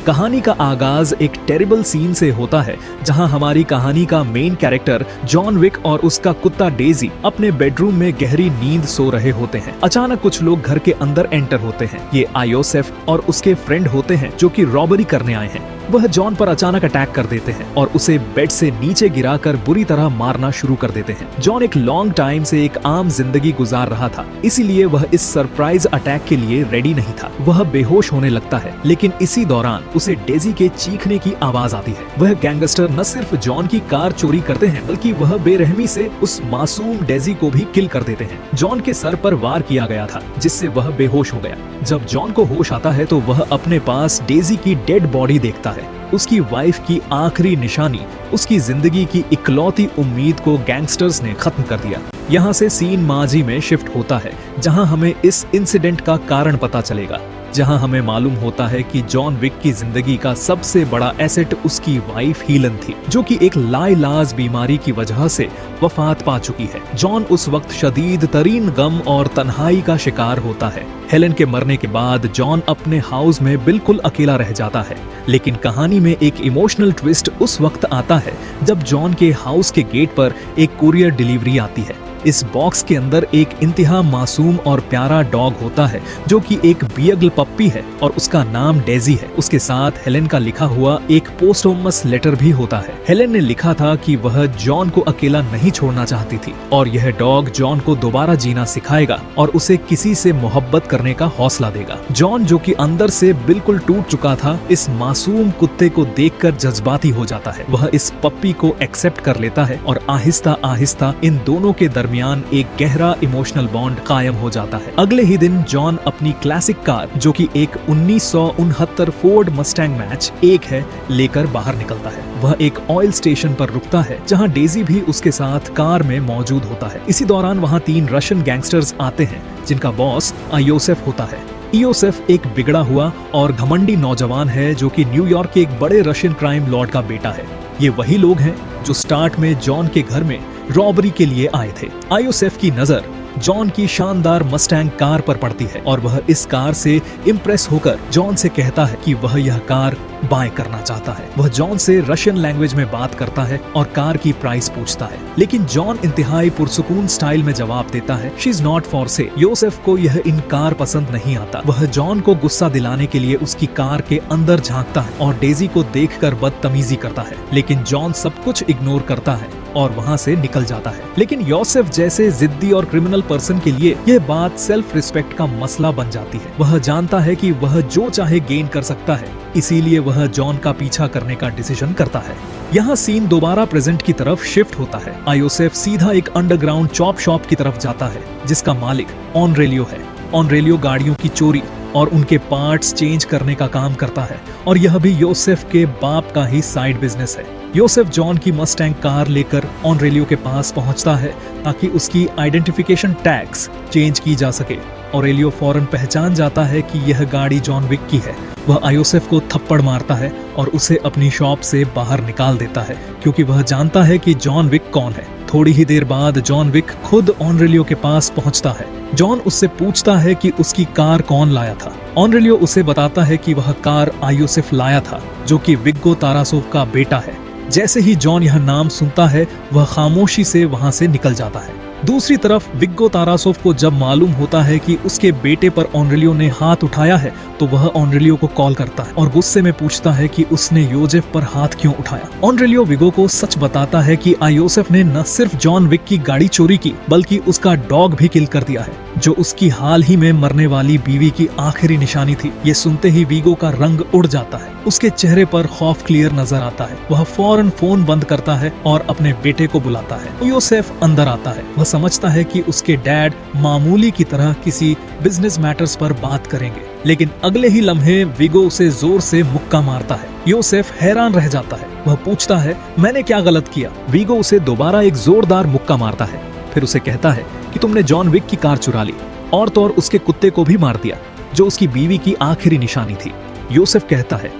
कहानी का आगाज एक टेरिबल सीन से होता है, जहां हमारी कहानी का मेन कैरेक्टर जॉन विक और उसका कुत्ता डेजी अपने बेडरूम में गहरी नींद सो रहे होते हैं। अचानक कुछ लोग घर के अंदर एंटर होते हैं। ये आयोसेफ और उसके फ्रेंड होते हैं जो कि रॉबरी करने आए हैं। वह जॉन पर अचानक अटैक कर देते हैं और उसे बेड से नीचे गिराकर बुरी तरह मारना शुरू कर देते हैं। जॉन एक लॉन्ग टाइम से एक आम जिंदगी गुजार रहा था, इसीलिए वह इस सरप्राइज अटैक के लिए रेडी नहीं था। वह बेहोश होने लगता है, लेकिन इसी दौरान उसे डेजी के चीखने की आवाज आती है। वह गैंगस्टर न सिर्फ जॉन की कार चोरी करते हैं, बल्कि वह बेरहमी से उस मासूम डेजी को भी किल कर देते हैं। जॉन के सर पर वार किया गया था, जिससे वह बेहोश हो गया। जब जॉन को होश आता है तो वह अपने पास डेजी की डेड बॉडी देखता है। उसकी वाइफ की आखिरी निशानी, उसकी जिंदगी की इकलौती उम्मीद को गैंगस्टर्स ने खत्म कर दिया। यहाँ से सीन माजी में शिफ्ट होता है, जहाँ हमें इस इंसिडेंट का कारण पता चलेगा, जहां हमें मालूम होता है कि जॉन विक की जिंदगी का सबसे बड़ा एसेट उसकी वाइफ हीलन थी, जो कि एक लाइलाज बीमारी की वजह से वफात पा चुकी है। जॉन उस वक्त शदीद तरीन गम और तन्हाई का शिकार होता है। हेलन के मरने के बाद जॉन अपने हाउस में बिल्कुल अकेला रह जाता है, लेकिन कहानी में एक इमोशनल ट्विस्ट उस वक्त आता है जब जॉन के हाउस के गेट पर एक कुरियर डिलीवरी आती है। इस बॉक्स के अंदर एक इंतहा मासूम और प्यारा डॉग होता है, जो कि एक बियगल पप्पी है और उसका नाम डेजी है। उसके साथ हेलेन का लिखा हुआ एक पोस्टोमस लेटर भी होता है। हेलेन ने लिखा था कि वह जॉन को अकेला नहीं छोड़ना चाहती थी और यह डॉग जॉन को दोबारा जीना सिखाएगा और उसे किसी से मोहब्बत करने का हौसला देगा। जॉन, जो कि अंदर से बिल्कुल टूट चुका था, इस मासूम कुत्ते को देखकर जज्बाती हो जाता है। वह इस पप्पी को एक्सेप्ट कर लेता है और आहिस्ता आहिस्ता इन दोनों के दरमियान एक गहरा इमोशनल बॉन्ड कायम हो जाता है। अगले ही दिन जॉन अपनी क्लासिक कार, जो कि एक 1969 फोर्ड मस्टैंग मैच 1 है, लेकर बाहर निकलता है। वह एक ऑयल स्टेशन पर रुकता है, जहां डेजी भी उसके साथ कार में मौजूद होता है। इसी दौरान वहां 3 रशियन गैंगस्टर्स आते हैं, जिनका बॉस आयोसेफ होता है। इयोसेफ एक बिगड़ा हुआ और घमंडी नौजवान है, जो कि न्यूयॉर्क के एक बड़े रशियन क्राइम लॉर्ड का बेटा है। ये वही लोग हैं जो स्टार्ट में जॉन के घर में रॉबरी के लिए आए थे। आयोसेफ की नजर जॉन की शानदार मस्टैंग कार पर पड़ती है और वह इस कार से इम्प्रेस होकर जॉन से कहता है कि वह यह कार बाय करना चाहता है। वह जॉन से रशियन लैंग्वेज में बात करता है और कार की प्राइस पूछता है, लेकिन जॉन इंतहाई पुरसुकून स्टाइल में जवाब देता है, she is not for sale. Yosef को यह इनकार पसंद नहीं आता। वह जॉन को गुस्सा दिलाने के लिए उसकी कार के अंदर झांकता है और डेजी को देखकर बदतमीजी करता है, लेकिन जॉन सब कुछ इग्नोर करता है और वहाँ से निकल जाता है। लेकिन योसेफ जैसे जिद्दी और क्रिमिनल पर्सन के लिए यह बात सेल्फ रिस्पेक्ट का मसला बन जाती है। वह जानता है कि वह जो चाहे गेन कर सकता है, इसीलिए वह जॉन का पीछा करने का डिसीजन करता है। यहाँ सीन दोबारा प्रेजेंट की तरफ शिफ्ट होता है। आयोसेफ सीधा एक अंडरग्राउंड चॉप शॉप की तरफ जाता है, जिसका मालिक ऑनरेलियो है। ऑनरेलियो गाड़ियों की चोरी और उनके पार्ट्स चेंज करने का काम करता है और यह भी योसेफ के बाप का ही साइड बिजनेस है। योसेफ जॉन की मस्टैंग कार लेकर ऑनरेलियो के पास पहुंचता है ताकि उसकी आइडेंटिफिकेशन टैग्स चेंज की जा सके। ऑरेलियो फौरन पहचान जाता है कि यह गाड़ी जॉन विक की है। वह आयोसेफ को थप्पड़ मारता है और उसे अपनी शॉप से बाहर निकाल देता है, क्योंकि वह जानता है कि जॉन विक कौन है। थोड़ी ही देर बाद जॉन विक खुद ऑनरेलियो के पास पहुंचता है। जॉन उससे पूछता है कि उसकी कार कौन लाया था। ऑनरेलियो उसे बताता है कि वह कार आयोसेफ लाया था, जो कि विग्गो तारासोव का बेटा है। जैसे ही जॉन यह नाम सुनता है, वह खामोशी से वहां से निकल जाता है। दूसरी तरफ विग्गो तारासोव को जब मालूम होता है कि उसके बेटे पर ऑनरेलियो ने हाथ उठाया है, तो वह ऑनरेलियो को कॉल करता है और गुस्से में पूछता है कि उसने योसेफ पर हाथ क्यों उठाया। ऑनरेलियो विगो को सच बताता है कि आयोसेफ ने न सिर्फ जॉन विक की गाड़ी चोरी की, बल्कि उसका डॉग भी किल कर दिया है, जो उसकी हाल ही में मरने वाली बीवी की आखिरी निशानी थी। ये सुनते ही विगो का रंग उड़ जाता है। उसके चेहरे पर खौफ क्लियर नजर आता है। वह फौरन फोन बंद करता है और अपने बेटे को बुलाता है। योसेफ अंदर आता है। वह समझता है कि उसके डैड मामूली की तरह किसी बिजनेस मैटर्स पर बात करेंगे, लेकिन अगले ही लम्हे विगो उसे जोर से मुक्का मारता है। योसेफ हैरान रह जाता है। वह पूछता है, मैंने क्या गलत किया? विगो उसे दोबारा एक जोरदार मुक्का मारता है। फिर उसे कहता है कि तुमने जॉन विक की कार चुरा ली और तो और उसके कुत्ते को भी मार दिया, जो उसकी बीवी की आखिरी निशानी थी। योसेफ कहता है,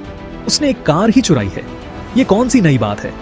उसने एक कार ही चुराई है, ये कौन सी नई बात है?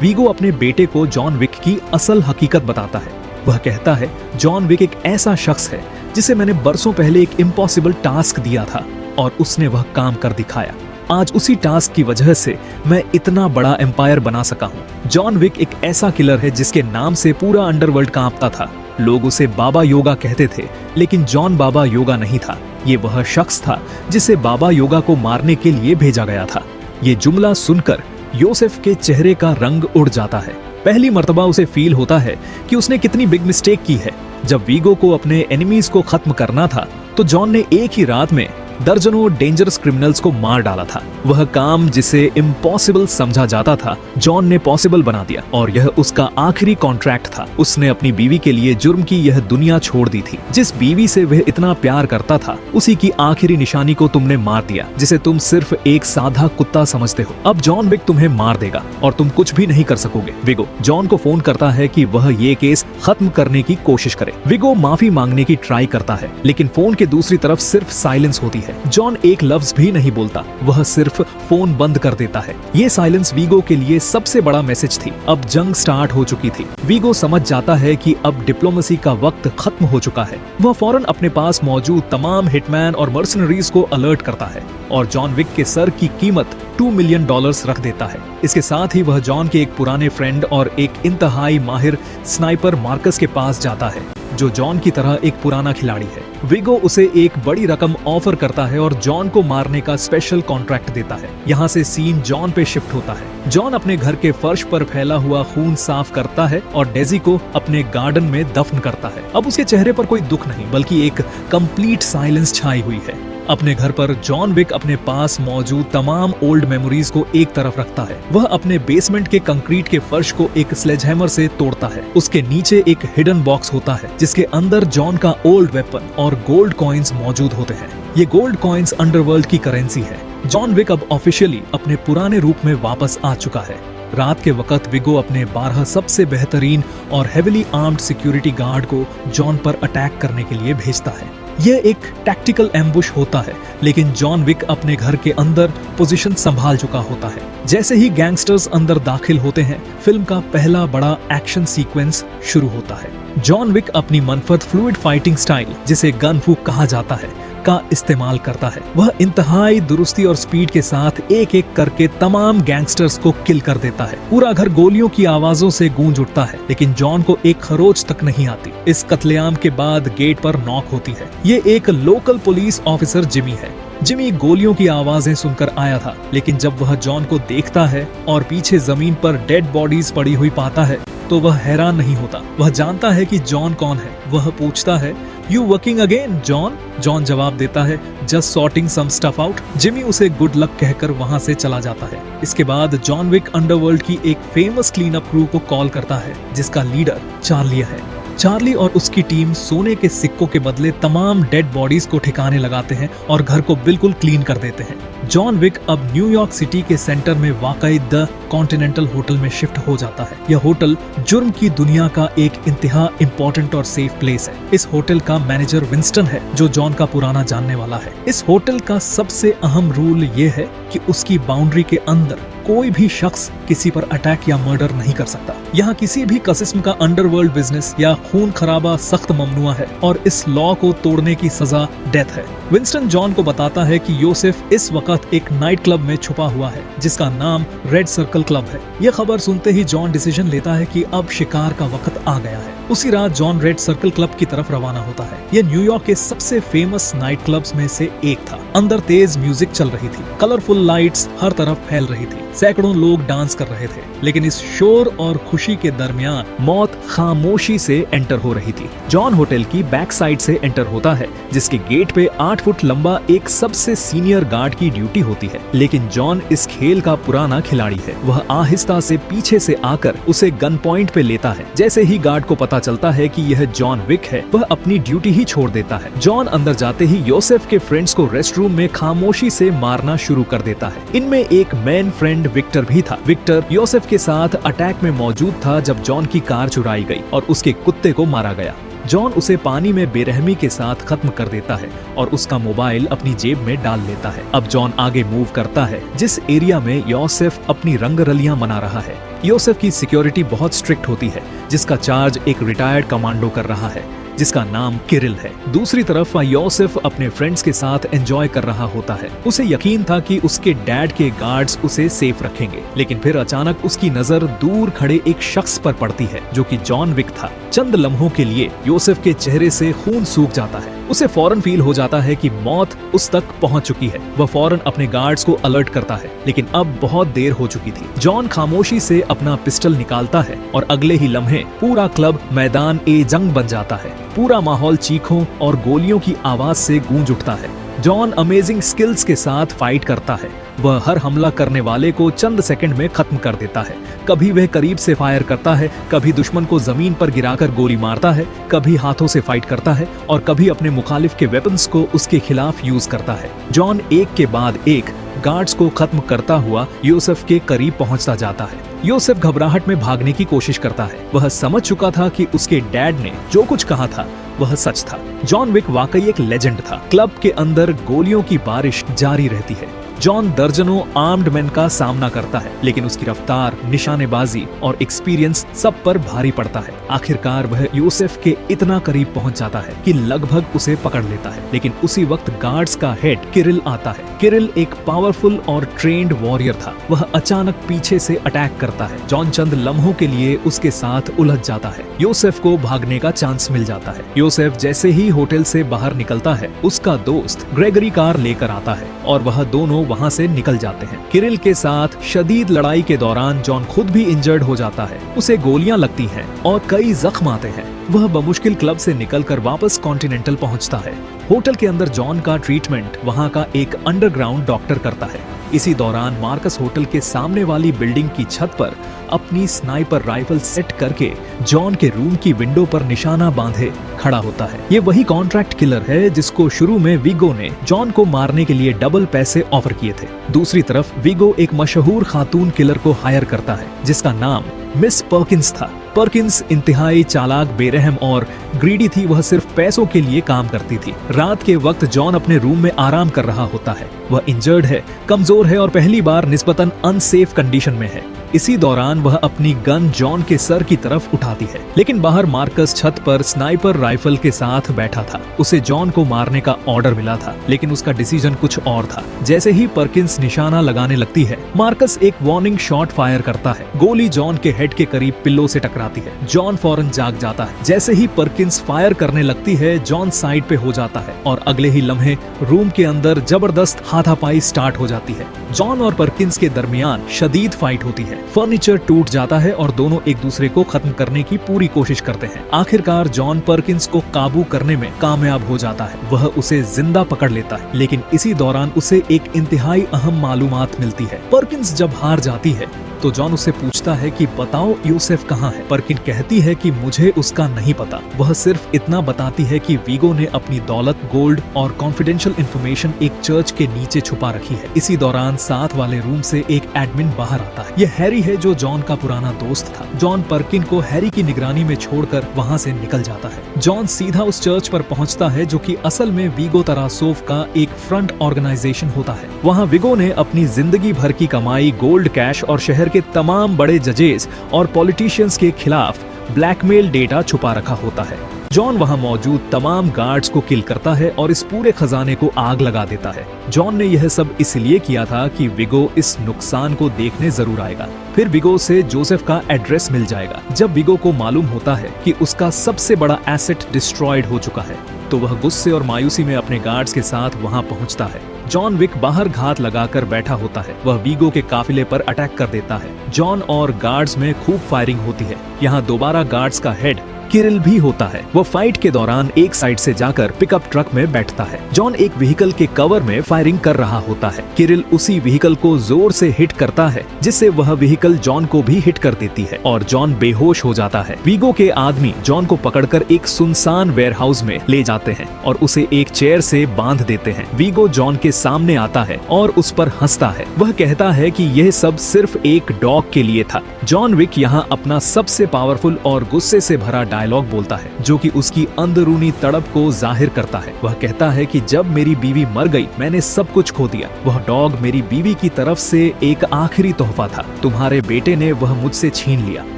विगो अपने बेटे को जॉन विक की असल हकीकत बताता है। वह कहता है, जॉन विक एक ऐसा शख्स है जिसे मैंने बरसों पहले एक इम्पॉसिबल टास्क दिया था और उसने वह काम कर दिखाया। आज उसी टास्क की वजह से मैं इतना बड़ा एम्पायर बना सका हूँ। जॉन विक एक ऐसा किलर है जिसके नाम से पूरा अंडरवर्ल्ड कांपता था। लोग उसे बाबा योगा कहते थे, लेकिन जॉन बाबा योगा नहीं था। ये वह शख्स था जिसे बाबा योगा को मारने के लिए भेजा गया था। ये जुमला सुनकर योसेफ के चेहरे का रंग उड़ जाता है। पहली मर्तबा उसे फील होता है कि उसने कितनी बिग मिस्टेक की है। जब वीगो को अपने एनिमीज को खत्म करना था तो जॉन ने एक ही रात में दर्जनों डेंजरस क्रिमिनल्स को मार डाला था। वह काम जिसे इम्पॉसिबल समझा जाता था, जॉन ने पॉसिबल बना दिया और यह उसका आखिरी कॉन्ट्रैक्ट था। उसने अपनी बीवी के लिए जुर्म की यह दुनिया छोड़ दी थी। जिस बीवी से वह इतना प्यार करता था, उसी की आखिरी निशानी को तुमने मार दिया, जिसे तुम सिर्फ एक साधा कुत्ता समझते हो। अब जॉन विक तुम्हें मार देगा और तुम कुछ भी नहीं कर सकोगे। विगो जॉन को फोन करता है कि वह ये केस खत्म करने की कोशिश करे। विगो माफी मांगने की ट्राई करता है, लेकिन फोन के दूसरी तरफ सिर्फ साइलेंस होती है। जॉन एक लफ्ज भी नहीं बोलता, वह सिर्फ फोन बंद कर देता है। ये साइलेंस वीगो के लिए सबसे बड़ा मैसेज थी। अब जंग स्टार्ट हो चुकी थी। वीगो समझ जाता है कि अब डिप्लोमेसी का वक्त खत्म हो चुका है। वह फौरन अपने पास मौजूद तमाम हिटमैन और मर्सनरीज को अलर्ट करता है और जॉन विक के सर की कीमत $2 मिलियन रख देता है। इसके साथ ही वह जॉन के एक पुराने फ्रेंड और एक इंतहाई माहिर स्नाइपर मार्कस के पास जाता है, जो जॉन की तरह एक पुराना खिलाड़ी है। विगो उसे एक बड़ी रकम ऑफर करता है और जॉन को मारने का स्पेशल कॉन्ट्रैक्ट देता है। यहाँ से सीन जॉन पे शिफ्ट होता है। जॉन अपने घर के फर्श पर फैला हुआ खून साफ करता है और डेजी को अपने गार्डन में दफन करता है। अब उसके चेहरे पर कोई दुख नहीं, बल्कि एक कंप्लीट साइलेंस छाई हुई है। अपने घर पर जॉन विक अपने पास मौजूद तमाम ओल्ड मेमोरीज को एक तरफ रखता है। वह अपने बेसमेंट के कंक्रीट के फर्श को एक स्लेजहैमर से तोड़ता है। उसके नीचे एक हिडन बॉक्स होता है जिसके अंदर जॉन का ओल्ड वेपन और गोल्ड कॉइन्स मौजूद होते हैं। ये गोल्ड कॉइन्स अंडरवर्ल्ड की करेंसी है। जॉन विक अब ऑफिशियली अपने पुराने रूप में वापस आ चुका है। रात के वक्त विगो अपने 12 सबसे बेहतरीन और हेविली आर्म्ड सिक्योरिटी गार्ड को जॉन पर अटैक करने के लिए भेजता है। यह एक टैक्टिकल एम्बुश होता है, लेकिन जॉन विक अपने घर के अंदर पोजीशन संभाल चुका होता है। जैसे ही गैंगस्टर्स अंदर दाखिल होते हैं, फिल्म का पहला बड़ा एक्शन सीक्वेंस शुरू होता है। जॉन विक अपनी मनफरद फ्लूइड फाइटिंग स्टाइल, जिसे गन फू कहा जाता है, का इस्तेमाल करता है। वह इंतहाई दुरुस्ती और स्पीड के साथ एक एक करके तमाम गैंगस्टर्स को किल कर देता है। पूरा घर गोलियों की आवाजों से गूंज उठता है, लेकिन जॉन को एक खरोच तक नहीं आती। इस कत्लेआम के बाद गेट पर नॉक होती है। ये एक लोकल पुलिस ऑफिसर जिमी है। जिमी गोलियों की आवाजें सुनकर आया था, लेकिन जब वह जॉन को देखता है और पीछे जमीन पर डेड बॉडीज पड़ी हुई पाता है, तो वह हैरान नहीं होता। वह जानता है कि जॉन कौन है। वह पूछता है, "You working again, John?" John जवाब देता है, "Just sorting some stuff out." Jimmy उसे गुड लक कहकर वहां से चला जाता है। इसके बाद जॉन विक अंडरवर्ल्ड की एक फेमस क्लीन अप क्रू को कॉल करता है, जिसका लीडर चार्ली है। चार्ली और उसकी टीम सोने के सिक्कों के बदले तमाम डेड बॉडीज को ठिकाने लगाते हैं और घर को बिल्कुल क्लीन कर देते हैं। जॉन विक अब न्यूयॉर्क सिटी के सेंटर में वाकई द कॉन्टिनेंटल होटल में शिफ्ट हो जाता है। यह होटल जुर्म की दुनिया का एक इंतहा इम्पोर्टेंट और सेफ प्लेस है। इस होटल का मैनेजर विंस्टन है, जो जॉन का पुराना जानने वाला है। इस होटल का सबसे अहम रूल ये है कि उसकी बाउंड्री के अंदर कोई भी शख्स किसी पर अटैक या मर्डर नहीं कर सकता। यहाँ किसी भी किस्म का अंडरवर्ल्ड बिजनेस या खून खराबा सख्त ममनुआ है और इस लॉ को तोड़ने की सजा डेथ है। विंस्टन जॉन को बताता है कि योसेफ इस वक्त एक नाइट क्लब में छुपा हुआ है, जिसका नाम रेड सर्कल क्लब है। यह खबर सुनते ही जॉन डिसीजन लेता है कि अब शिकार का वक्त आ गया है। उसी रात जॉन रेड सर्कल क्लब की तरफ रवाना होता है। यह न्यूयॉर्क के सबसे फेमस नाइट क्लब्स में से एक था। अंदर तेज म्यूजिक चल रही थी, कलरफुल लाइट्स हर तरफ फैल रही थी, सैकड़ों लोग डांस कर रहे थे। लेकिन इस शोर और खुशी के दरमियान मौत खामोशी से एंटर हो रही थी। जॉन होटल की बैक साइड से एंटर होता है, जिसके गेट पे 8 फुट लंबा एक सबसे सीनियर गार्ड की ड्यूटी होती है। लेकिन जॉन इस खेल का पुराना खिलाड़ी है। वह आहिस्ता से पीछे से आकर उसे गन पॉइंट पे लेता है। जैसे ही गार्ड को पता चलता है कि यह जॉन विक है, वह अपनी ड्यूटी ही छोड़ देता है। जॉन अंदर जाते ही योसेफ के फ्रेंड्स को रेस्टरूम में खामोशी से मारना शुरू कर देता है। इनमें एक मैन फ्रेंड विक्टर भी था। विक्टर योसेफ के साथ अटैक में मौजूद था जब जॉन की कार चुराई गई और उसके कुत्ते को मारा गया। जॉन उसे पानी में बेरहमी के साथ खत्म कर देता है और उसका मोबाइल अपनी जेब में डाल लेता है। अब जॉन आगे मूव करता है, जिस एरिया में योसेफ अपनी रंगरलियां मना रहा है। योसेफ की सिक्योरिटी बहुत स्ट्रिक्ट होती है, जिसका चार्ज एक रिटायर्ड कमांडो कर रहा है। जिसका नाम किरिल है। दूसरी तरफ योसेफ अपने फ्रेंड्स के साथ एंजॉय कर रहा होता है। उसे यकीन था कि उसके डैड के गार्ड्स उसे सेफ रखेंगे, लेकिन फिर अचानक उसकी नजर दूर खड़े एक शख्स पर पड़ती है जो कि जॉन विक था। चंद लम्हों के लिए योसेफ के चेहरे से खून सूख जाता है। उसे फौरन फील हो जाता है कि मौत उस तक पहुंच चुकी है। वह फौरन अपने गार्ड्स को अलर्ट करता है, लेकिन अब बहुत देर हो चुकी थी। जॉन खामोशी से अपना पिस्टल निकालता है और अगले ही लम्हे पूरा क्लब मैदान ए जंग बन जाता है। पूरा माहौल चीखों और गोलियों की आवाज से गूंज उठता है। जॉन अमेजिंग स्किल्स के साथ फाइट करता है। वह हर हमला करने वाले को चंद सेकंड में खत्म कर देता है। कभी वह करीब से फायर करता है, कभी दुश्मन को जमीन पर गिराकर गोली मारता है, कभी हाथों से फाइट करता है और कभी अपने मुखालिफ के वेपन्स को उसके खिलाफ यूज करता है। जॉन एक के बाद एक गार्ड्स को खत्म करता हुआ योसेफ के करीब पहुंचता जाता है। योसेफ घबराहट में भागने की कोशिश करता है। वह समझ चुका था कि उसके डैड ने जो कुछ कहा था वह सच था। जॉन विक वाकई एक लेजेंड था। क्लब के अंदर गोलियों की बारिश जारी रहती है। जॉन दर्जनों आर्म्ड मैन का सामना करता है, लेकिन उसकी रफ्तार, निशानेबाजी और एक्सपीरियंस सब पर भारी पड़ता है। आखिरकार वह योसेफ के इतना करीब पहुंच जाता है कि लगभग उसे पकड़ लेता है, लेकिन उसी वक्त गार्ड्स का हेड किरिल आता है। किरिल एक पावरफुल और ट्रेन्ड वॉरियर था। वह अचानक पीछे से अटैक करता है। जॉन चंद लम्हों के लिए उसके साथ उलझ जाता है। योसेफ को भागने का चांस मिल जाता है। योसेफ जैसे ही होटल से बाहर निकलता है, उसका दोस्त ग्रेगरी कार लेकर आता है और वह दोनों वहां से निकल जाते हैं। किरिल के साथ शदीद लड़ाई के दौरान जॉन खुद भी इंजर्ड हो जाता है। उसे गोलियां लगती हैं और कई जख्म आते हैं। वह बमुश्किल क्लब से निकलकर वापस कॉन्टिनेंटल पहुंचता है। होटल के अंदर जॉन का ट्रीटमेंट वहां का एक अंडरग्राउंड डॉक्टर करता है। इसी दौरान मार्कस होटल के सामने वाली बिल्डिंग की छत पर अपनी स्नाइपर राइफल सेट करके जॉन के रूम की विंडो पर निशाना बांधे खड़ा होता है। ये वही कॉन्ट्रैक्ट किलर है जिसको शुरू में विगो ने जॉन को मारने के लिए डबल पैसे ऑफर किए थे। दूसरी तरफ विगो एक मशहूर खातून किलर को हायर करता है जिसका नाम मिस पर्किंस था। पर्किंस इंतहाई चालाक, बेरहम और ग्रीडी थी। वह सिर्फ पैसों के लिए काम करती थी। रात के वक्त जॉन अपने रूम में आराम कर रहा होता है। वह इंजर्ड है, कमजोर है और पहली बार निस्बतन अनसेफ कंडीशन में है। इसी दौरान वह अपनी गन जॉन के सर की तरफ उठाती है, लेकिन बाहर मार्कस छत पर स्नाइपर राइफल के साथ बैठा था। उसे जॉन को मारने का ऑर्डर मिला था, लेकिन उसका डिसीजन कुछ और था। जैसे ही पर्किंस निशाना लगाने लगती है, मार्कस एक वार्निंग शॉट फायर करता है। गोली जॉन के हेड के करीब पिल्लो से टकराती है। जॉन फौरन जाग जाता है। जैसे ही पर्किंस फायर करने लगती है, जॉन साइड पे हो जाता है और अगले ही लम्हे रूम के अंदर जबरदस्त हाथापाई स्टार्ट हो जाती है। जॉन और पर्किंस के दरमियान शदीद फाइट होती है। फर्नीचर टूट जाता है और दोनों एक दूसरे को खत्म करने की पूरी कोशिश करते हैं। आखिरकार जॉन पर्किंस को काबू करने में कामयाब हो जाता है। वह उसे जिंदा पकड़ लेता है, लेकिन इसी दौरान उसे एक इंतहाई अहम मालूमात मिलती है। पर्किंस जब हार जाती है तो जॉन उससे पूछता है कि बताओ योसेफ कहाँ है। पर्किन कहती है कि मुझे उसका नहीं पता। वह सिर्फ इतना बताती है कि वीगो ने अपनी दौलत, गोल्ड और कॉन्फिडेंशियल इंफॉर्मेशन एक चर्च के नीचे छुपा रखी है। इसी दौरान साथ वाले रूम से एक एडमिन बाहर आता है। यह हैरी है जो जॉन का पुराना दोस्त था। जॉन पर्किन को हैरी की निगरानी में छोड़कर वहाँ से निकल जाता है। जॉन सीधा उस चर्च पर पहुँचता है जो कि असल में वीगो तरासोव का एक फ्रंट ऑर्गेनाइजेशन होता है। वहाँ वीगो ने अपनी जिंदगी भर की कमाई, गोल्ड, कैश और शहर के तमाम बड़े जजेस और पॉलिटिशियंस के खिलाफ ब्लैकमेल डेटा छुपा रखा होता है। जॉन वहां मौजूद तमाम गार्ड्स को किल करता है और इस पूरे खजाने को आग लगा देता है। जॉन ने यह सब इसलिए किया था कि विगो इस नुकसान को देखने जरूर आएगा। फिर विगो से जोसेफ का एड्रेस मिल जाएगा। जब विगो को मालूम होता है कि उसका सबसे बड़ा एसेट डिस्ट्रॉयड हो चुका है, तो वह गुस्से और मायूसी में अपने गार्ड्स के साथ वहां पहुंचता है। जॉन विक बाहर घात लगाकर बैठा होता है। वह वीगो के काफिले पर अटैक कर देता है। जॉन और गार्ड्स में खूब फायरिंग होती है। यहाँ दोबारा गार्ड्स का हेड किरिल भी होता है। वो फाइट के दौरान एक साइड से जाकर पिकअप ट्रक में बैठता है। जॉन एक व्हीकल के कवर में फायरिंग कर रहा होता है। किरिल उसी व्हीकल को जोर से हिट करता है जिससे वह व्हीकल जॉन को भी हिट कर देती है और जॉन बेहोश हो जाता है। वीगो के आदमी जॉन को पकड़कर एक सुनसान वेयरहाउस में ले जाते हैं और उसे एक चेयर से बांध देते हैं। वीगो जॉन के सामने आता है और उस पर हंसता है। वह कहता है कि यह सब सिर्फ एक डॉग के लिए था। जॉन विक यहाँ अपना सबसे पावरफुल और गुस्से से भरा डायलॉग बोलता है जो कि उसकी अंदरूनी तड़प को जाहिर करता है। वह कहता है कि जब मेरी बीवी मर गई मैंने सब कुछ खो दिया। वह डॉग मेरी बीवी की तरफ से एक आखिरी तोहफा था। तुम्हारे बेटे ने वह मुझसे छीन लिया,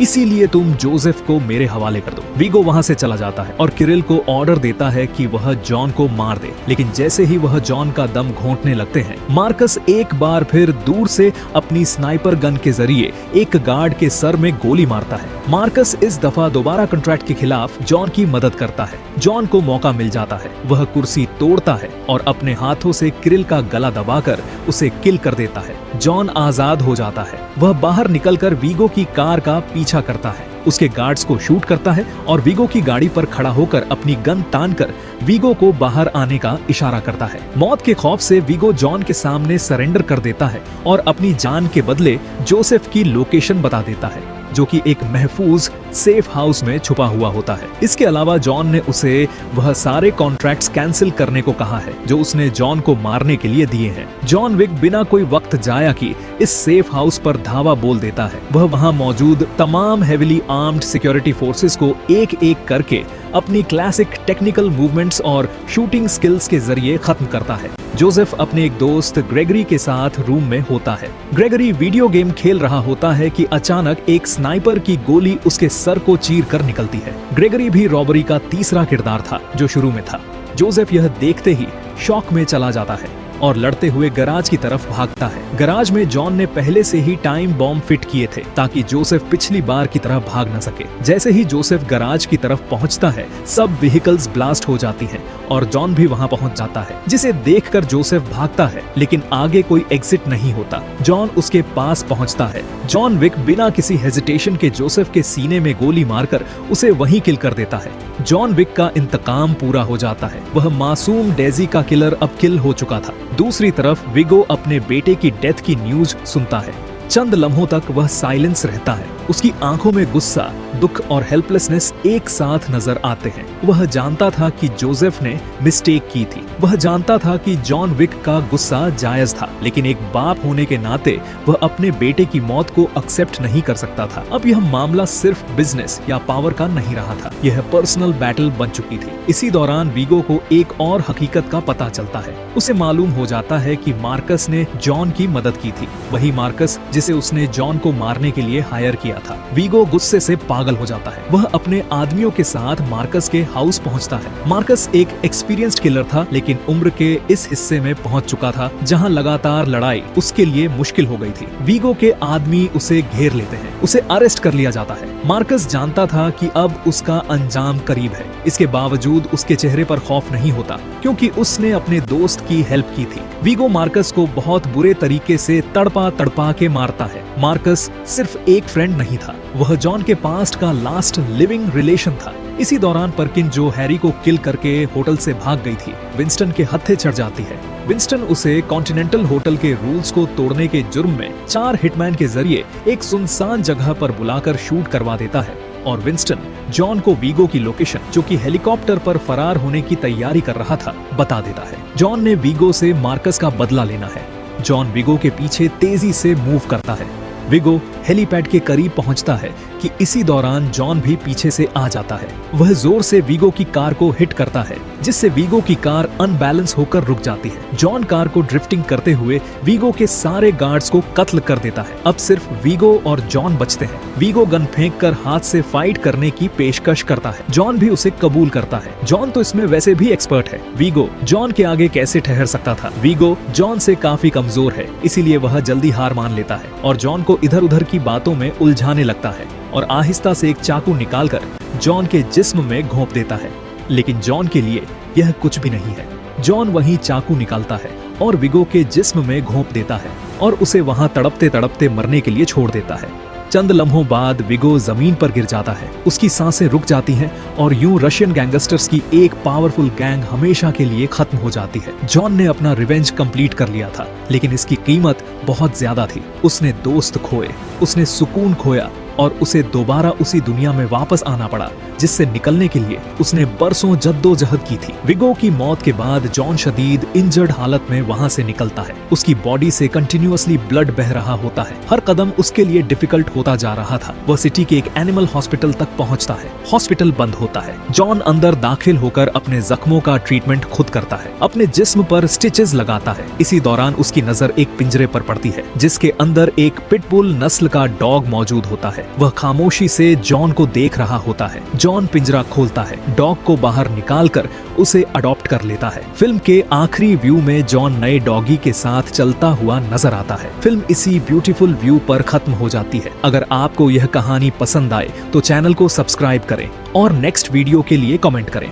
इसीलिए तुम जोसेफ को मेरे हवाले कर दो। वीगो वहाँ से चला जाता है और किरिल को ऑर्डर देता है कि वह जॉन को मार दे, लेकिन जैसे ही वह जॉन का दम घोंटने लगते हैं, मार्कस एक बार फिर दूर से अपनी स्नाइपर गन के जरिए एक गार्ड के सर में गोली मारता है। मार्कस इस दफा दोबारा कॉन्ट्रैक्ट के खिलाफ जॉन की मदद करता है। जॉन को मौका मिल जाता है, वह कुर्सी तोड़ता है और अपने हाथों से किरिल का गला दबाकर उसे किल कर देता है। जॉन आजाद हो जाता है। वह बाहर निकलकर वीगो की कार का पीछा करता है, उसके गार्ड्स को शूट करता है और वीगो की गाड़ी पर खड़ा होकर अपनी गन तानकर वीगो को बाहर आने का इशारा करता है। मौत के खौफ से वीगो जॉन के सामने सरेंडर कर देता है और अपनी जान के बदले जोसेफ की लोकेशन बता देता है, जो कि एक महफूज सेफ हाउस में छुपा हुआ होता है। इसके अलावा जॉन ने उसे वह सारे कॉन्ट्रैक्ट्स कैंसिल करने को कहा है जो उसने जॉन को मारने के लिए दिए हैं। जॉन विक बिना कोई वक्त जाया कि इस सेफ हाउस पर धावा बोल देता है। वह वहां मौजूद तमाम हेविली आर्म्ड सिक्योरिटी फोर्सेस को एक एक करके अपनी क्लासिक टेक्निकल मूवमेंट्स और शूटिंग स्किल्स के जरिए खत्म करता है। जोसेफ अपने एक दोस्त ग्रेगरी के साथ रूम में होता है। ग्रेगरी वीडियो गेम खेल रहा होता है कि अचानक एक स्नाइपर की गोली उसके सर को चीर कर निकलती है। ग्रेगरी भी रॉबरी का तीसरा किरदार था जो शुरू में था। जोसेफ यह देखते ही शॉक में चला जाता है और लड़ते हुए गराज की तरफ भागता है। गराज में जॉन ने पहले से ही टाइम बॉम्ब फिट किए थे ताकि जोसेफ पिछली बार की तरह भाग न सके। जैसे ही जोसेफ गराज की तरफ पहुंचता है, सब व्हीकल्स ब्लास्ट हो जाती हैं और जॉन भी वहां पहुंच जाता है, जिसे देखकर जोसेफ भागता है, लेकिन आगे कोई एग्जिट नहीं होता। जॉन उसके पास पहुंचता है। जॉन विक बिना किसी हेजिटेशन के जोसेफ के सीने में गोली मारकर उसे वहीं किल कर देता है। जॉन विक का इंतकाम पूरा हो जाता है। वह मासूम डेजी का किलर अब किल हो चुका था। दूसरी तरफ विगो अपने बेटे की डेथ की न्यूज सुनता है। चंद लम्हों तक वह साइलेंस रहता है। उसकी आंखों में गुस्सा, दुख और हेल्पलेसनेस एक साथ नजर आते हैं। वह जानता था कि जोसेफ ने मिस्टेक की थी। वह जानता था कि जॉन विक का गुस्सा जायज था, लेकिन एक बाप होने के नाते वह अपने बेटे की मौत को एक्सेप्ट नहीं कर सकता था। अब यह मामला सिर्फ बिजनेस या पावर का नहीं रहा था, यह पर्सनल बैटल बन चुकी थी। इसी दौरान वीगो को एक और हकीकत का पता चलता है। उसे मालूम हो जाता है कि मार्कस ने जॉन की मदद की थी, वही मार्कस जिसे उसने जॉन को मारने के लिए हायर किया था। वीगो गुस्से से पागल हो जाता है। वह अपने आदमियों के साथ मार्कस के हाउस पहुंचता है। मार्कस एक एक्सपीरियंस्ड किलर था, लेकिन उम्र के इस हिस्से में पहुंच चुका था जहां लगातार लड़ाई उसके लिए मुश्किल हो गई थी। वीगो के आदमी उसे घेर लेते हैं, उसे अरेस्ट कर लिया जाता है। मार्कस जानता था कि अब उसका अंजाम करीब है। इसके बावजूद उसके चेहरे पर खौफ नहीं होता, क्योंकि उसने अपने दोस्त की हेल्प की थी। वीगो मार्कस को बहुत बुरे तरीके से तड़पा तड़पा के मारता है। मार्कस सिर्फ एक फ्रेंड नहीं था, वह जॉन के पास्ट का लास्ट लिविंग रिलेशन था। इसी दौरान परकिन, जो हैरी को किल करके होटल से भाग गई थी, विंस्टन के हत्थे चढ़ जाती है। विंस्टन उसे कॉन्टिनेंटल होटल के रूल्स को तोड़ने के जुर्म में 4 हिटमैन के जरिए एक सुनसान जगह पर बुलाकर शूट करवा देता है और विंस्टन जॉन को वीगो की लोकेशन, जो कि हेलीकॉप्टर पर फरार होने की तैयारी कर रहा था, बता देता है। जॉन ने वीगो से मार्कस का बदला लेना है। जॉन वीगो के पीछे तेजी से मूव करता है। विगो हेलीपैड के करीब पहुंचता है कि इसी दौरान जॉन भी पीछे से आ जाता है। वह जोर से वीगो की कार को हिट करता है, जिससे वीगो की कार अनबैलेंस होकर रुक जाती है। जॉन कार को ड्रिफ्टिंग करते हुए वीगो के सारे गार्ड्स को कत्ल कर देता है। अब सिर्फ वीगो और जॉन बचते हैं। वीगो गन फेंककर हाथ से फाइट करने की पेशकश करता है। जॉन भी उसे कबूल करता है। जॉन तो इसमें वैसे भी एक्सपर्ट है। वीगो जॉन के आगे कैसे ठहर सकता था? वीगो जॉन से काफी कमजोर है, इसीलिए वह जल्दी हार मान लेता है और जॉन को इधर उधर की बातों में उलझाने लगता है और आहिस्ता से एक चाकू निकालकर जॉन के जिस्म में घोंप देता है। लेकिन जॉन के लिए यह कुछ भी नहीं है। जॉन वहीं चाकू निकालता है और विगो के जिस्म में घोंप देता है और उसे वहां तड़पते तड़पते मरने के लिए छोड़ देता है। चंद लम्हों बाद विगो जमीन पर गिर जाता है। उसकी सांसें रुक जाती हैं और यूं रशियन गैंगस्टर्स की एक पावरफुल गैंग हमेशा के लिए खत्म हो जाती है। जॉन ने अपना रिवेंज कंप्लीट कर लिया था, लेकिन इसकी कीमत बहुत ज्यादा थी। उसने दोस्त खोए, उसने सुकून खोया और उसे दोबारा उसी दुनिया में वापस आना पड़ा जिससे निकलने के लिए उसने बरसों जद्दोजहद की थी। विगो की मौत के बाद जॉन शदीद इंजर्ड हालत में वहां से निकलता है। उसकी बॉडी से कंटिन्यूअसली ब्लड बह रहा होता है। हर कदम उसके लिए डिफिकल्ट होता जा रहा था। वह सिटी के एक एनिमल हॉस्पिटल तक पहुंचता है। हॉस्पिटल बंद होता है। जॉन अंदर दाखिल होकर अपने जख्मों का ट्रीटमेंट खुद करता है, अपने जिस्म पर स्टिचेस लगाता है। इसी दौरान उसकी नजर एक पिंजरे पर पड़ती है जिसके अंदर एक पिटबुल नस्ल का डॉग मौजूद होता है। वह खामोशी से जॉन को देख रहा होता है। जॉन पिंजरा खोलता है, डॉग को बाहर निकालकर उसे अडॉप्ट कर लेता है। फिल्म के आखिरी व्यू में जॉन नए डॉगी के साथ चलता हुआ नजर आता है। फिल्म इसी ब्यूटीफुल व्यू पर खत्म हो जाती है। अगर आपको यह कहानी पसंद आए तो चैनल को सब्सक्राइब करें और नेक्स्ट वीडियो के लिए कमेंट करें।